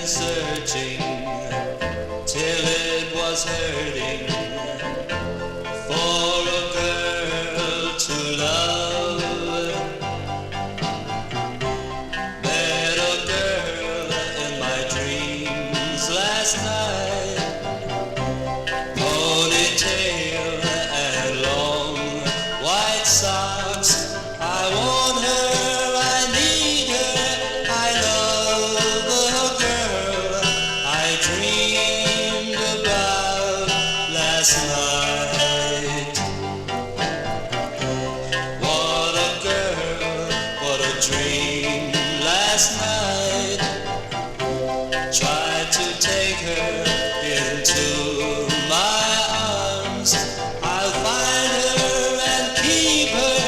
and searching till it was hurting for a girl to love. Met a girl in my dreams last night, ponytail and long white socks. I want her, I need her, I love the girl I dreamed about last night. What a girl, what a dream last night. Tried to take her into my arms. I'll find her and keep her.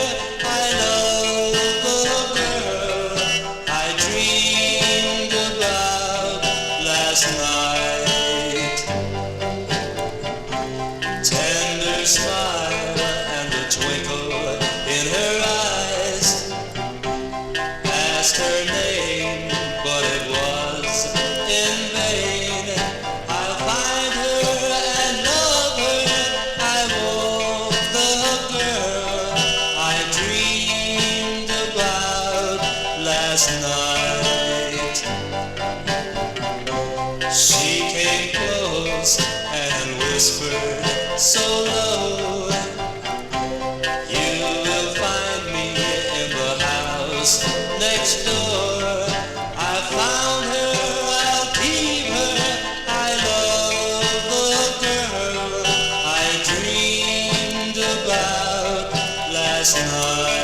I love the girl I dreamed about last night. Tender smile and a twinkle in her eyes. Asked her name, but it was in vain. I'll find her and love her. I want the girl I dreamed about last night. She came close and whispered so low, you will find me in the house next door. I found her, I'll keep her. I love the girl I dreamed about last night.